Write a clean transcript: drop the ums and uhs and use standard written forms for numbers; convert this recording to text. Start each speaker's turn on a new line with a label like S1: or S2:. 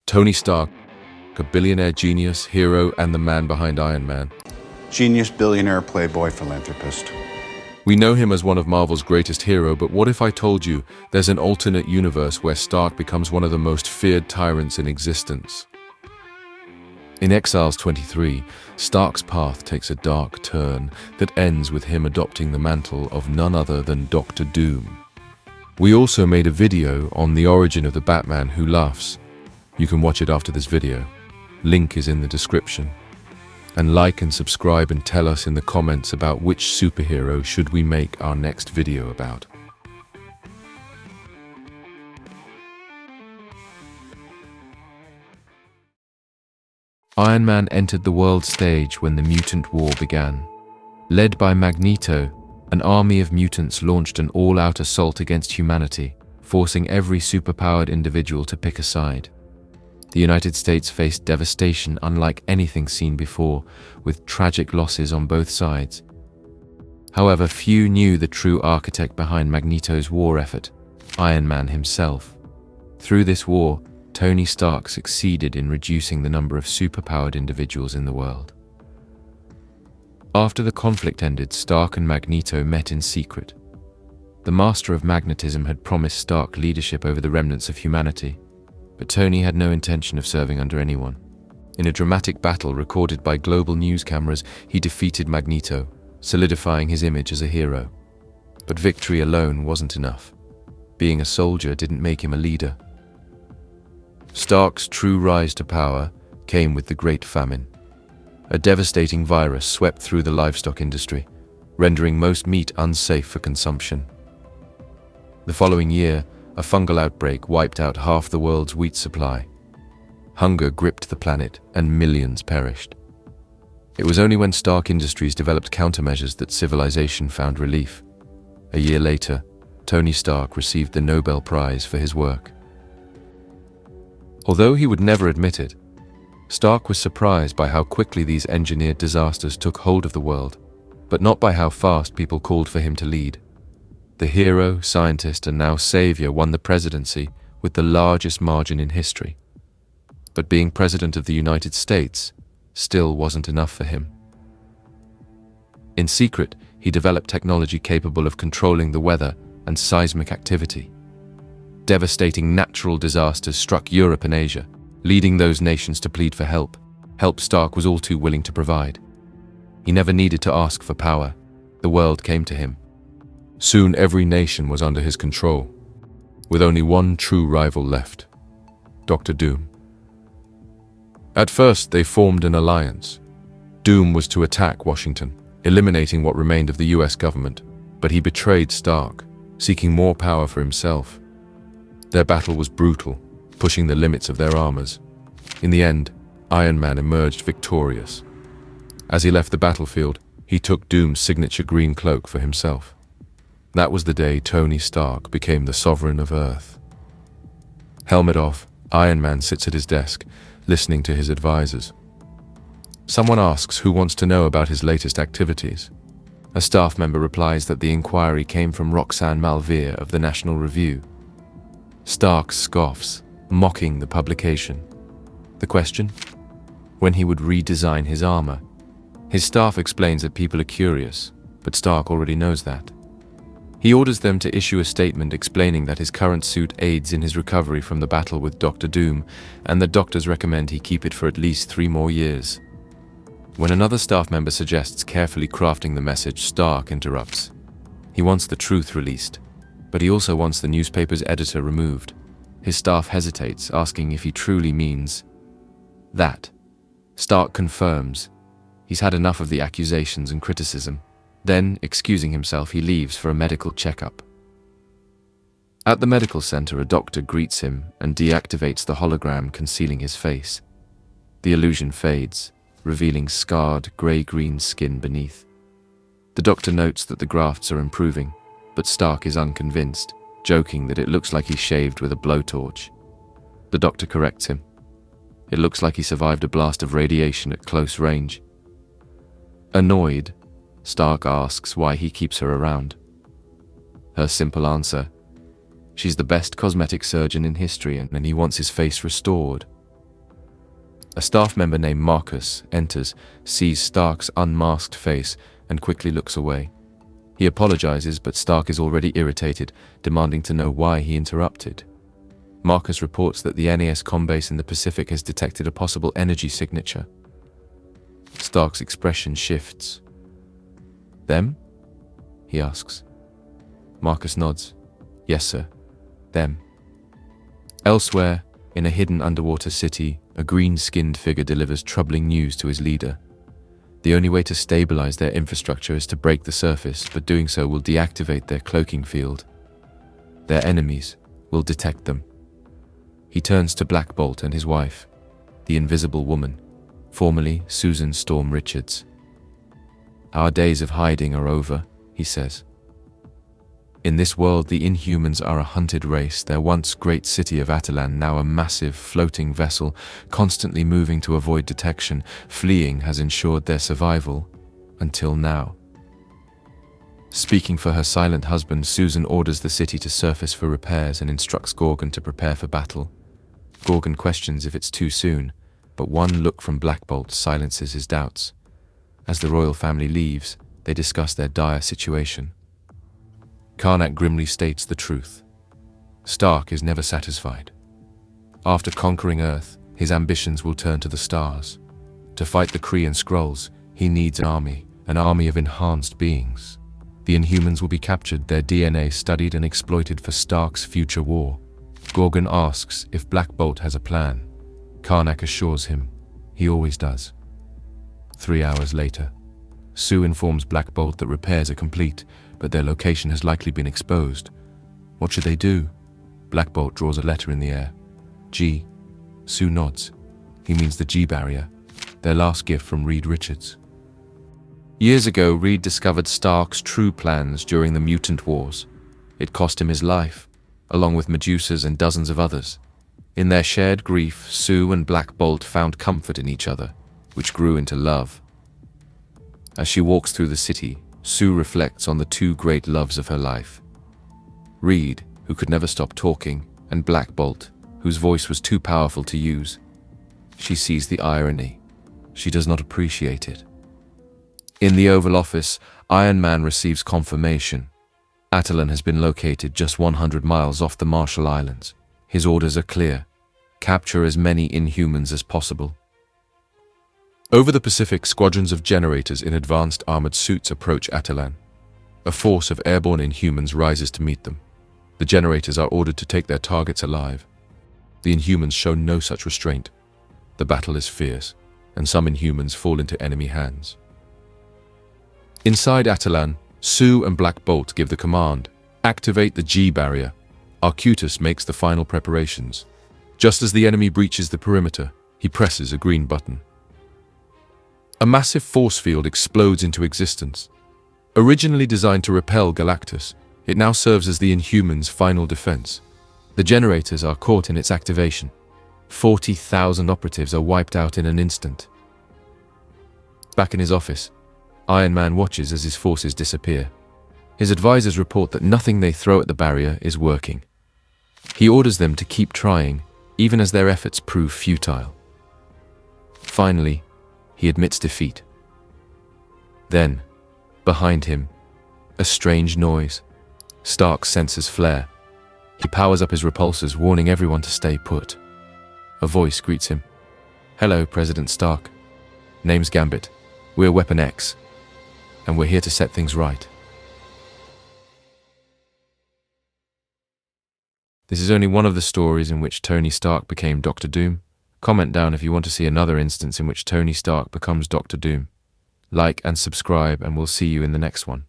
S1: Tony Stark, a billionaire genius, hero, and the man behind Iron Man.
S2: Genius, billionaire, playboy, philanthropist.
S1: We know him as one of Marvel's greatest heroes, but what if I told you there's an alternate universe where Stark becomes one of the most feared tyrants in existence? In Exiles 23, Stark's path takes a dark turn that ends with him adopting the mantle of none other than Dr. Doom. We also made a video on the origin of the Batman Who Laughs. You can watch it after this video. Link is in the description. And like and subscribe and tell us in the comments about which superhero should we make our next video about. Iron Man entered the world stage when the mutant war began. Led by Magneto, an army of mutants launched an all-out assault against humanity, forcing every superpowered individual to pick a side. The United States faced devastation unlike anything seen before, with tragic losses on both sides. However, few knew the true architect behind Magneto's war effort, Iron Man himself. Through this war, Tony Stark succeeded in reducing the number of superpowered individuals in the world. After the conflict ended, Stark and Magneto met in secret. The Master of Magnetism had promised Stark leadership over the remnants of humanity, but Tony had no intention of serving under anyone. In a dramatic battle recorded by global news cameras, he defeated Magneto, solidifying his image as a hero. But victory alone wasn't enough. Being a soldier didn't make him a leader. Stark's true rise to power came with the Great Famine. A devastating virus swept through the livestock industry, rendering most meat unsafe for consumption. The following year, a fungal outbreak wiped out half the world's wheat supply. Hunger gripped the planet, and millions perished. It was only when Stark Industries developed countermeasures that civilization found relief. A year later, Tony Stark received the Nobel Prize for his work. Although he would never admit it, Stark was surprised by how quickly these engineered disasters took hold of the world, but not by how fast people called for him to lead. The hero, scientist, and now savior won the presidency with the largest margin in history. But being president of the United States still wasn't enough for him. In secret, he developed technology capable of controlling the weather and seismic activity. Devastating natural disasters struck Europe and Asia, leading those nations to plead for help. Help Stark was all too willing to provide. He never needed to ask for power. The world came to him. Soon every nation was under his control, with only one true rival left, Dr. Doom. At first, they formed an alliance. Doom was to attack Washington, eliminating what remained of the US government, but he betrayed Stark, seeking more power for himself. Their battle was brutal, pushing the limits of their armors. In the end, Iron Man emerged victorious. As he left the battlefield, he took Doom's signature green cloak for himself. That was the day Tony Stark became the sovereign of Earth. Helmet off, Iron Man sits at his desk, listening to his advisors. Someone asks who wants to know about his latest activities. A staff member replies that the inquiry came from Roxanne Malvere of the National Review. Stark scoffs, mocking the publication. The question? When he would redesign his armor. His staff explains that people are curious, but Stark already knows that. He orders them to issue a statement explaining that his current suit aids in his recovery from the battle with Dr. Doom, and the doctors recommend he keep it for at least 3 more years. When another staff member suggests carefully crafting the message, Stark interrupts. He wants the truth released, but he also wants the newspaper's editor removed. His staff hesitates, asking if he truly means that. Stark confirms. He's had enough of the accusations and criticism. Then, excusing himself, he leaves for a medical checkup. At the medical center, a doctor greets him and deactivates the hologram concealing his face. The illusion fades, revealing scarred, gray-green skin beneath. The doctor notes that the grafts are improving, but Stark is unconvinced, joking that it looks like he shaved with a blowtorch. The doctor corrects him. It looks like he survived a blast of radiation at close range. Annoyed, Stark asks why he keeps her around. Her simple answer: she's the best cosmetic surgeon in history and he wants his face restored. A staff member named Marcus enters, sees Stark's unmasked face, and quickly looks away. He apologizes, but Stark is already irritated, demanding to know why he interrupted. Marcus reports that the NAS combase in the Pacific has detected a possible energy signature. Stark's expression shifts. "Them?" he asks. Marcus nods. "Yes, sir. Them." Elsewhere, in a hidden underwater city, a green-skinned figure delivers troubling news to his leader. The only way to stabilize their infrastructure is to break the surface, but doing so will deactivate their cloaking field. Their enemies will detect them. He turns to Black Bolt and his wife, the Invisible Woman, formerly Susan Storm Richards. "Our days of hiding are over," he says. In this world, the Inhumans are a hunted race, their once great city of Atalan now a massive floating vessel, constantly moving to avoid detection. Fleeing has ensured their survival, until now. Speaking for her silent husband, Susan orders the city to surface for repairs and instructs Gorgon to prepare for battle. Gorgon questions if it's too soon, but one look from Black Bolt silences his doubts. As the royal family leaves, they discuss their dire situation. Karnak grimly states the truth. Stark is never satisfied. After conquering Earth, his ambitions will turn to the stars. To fight the Kree and Skrulls, he needs an army of enhanced beings. The Inhumans will be captured, their DNA studied and exploited for Stark's future war. Gorgon asks if Black Bolt has a plan. Karnak assures him he always does. 3 hours later, Sue informs Black Bolt that repairs are complete, but their location has likely been exposed. What should they do? Black Bolt draws a letter in the air. G. Sue nods. He means the G barrier, their last gift from Reed Richards. Years ago, Reed discovered Stark's true plans during the Mutant Wars. It cost him his life, along with Medusa's and dozens of others. In their shared grief, Sue and Black Bolt found comfort in each other, which grew into love. As she walks through the city, Sue reflects on the two great loves of her life. Reed, who could never stop talking, and Black Bolt, whose voice was too powerful to use. She sees the irony. She does not appreciate it. In the Oval Office, Iron Man receives confirmation. Atalan has been located just 100 miles off the Marshall Islands. His orders are clear. Capture as many Inhumans as possible. Over the Pacific, squadrons of generators in advanced armored suits approach Atalan. A force of airborne Inhumans rises to meet them. The generators are ordered to take their targets alive. The Inhumans show no such restraint. The battle is fierce, and some Inhumans fall into enemy hands. Inside Atalan, Sue and Black Bolt give the command, "Activate the G barrier." Arcutus makes the final preparations. Just as the enemy breaches the perimeter, he presses a green button. A massive force field explodes into existence. Originally designed to repel Galactus, it now serves as the Inhumans' final defense. The generators are caught in its activation. 40,000 operatives are wiped out in an instant. Back in his office, Iron Man watches as his forces disappear. His advisors report that nothing they throw at the barrier is working. He orders them to keep trying, even as their efforts prove futile. Finally, he admits defeat. Then, behind him, a strange noise. Stark's sensors flare. He powers up his repulsors, warning everyone to stay put. A voice greets him. "Hello, President Stark. Name's Gambit. We're Weapon X, and we're here to set things right." This is only one of the stories in which Tony Stark became Doctor Doom. Comment down if you want to see another instance in which Tony Stark becomes Doctor Doom. Like and subscribe, and we'll see you in the next one.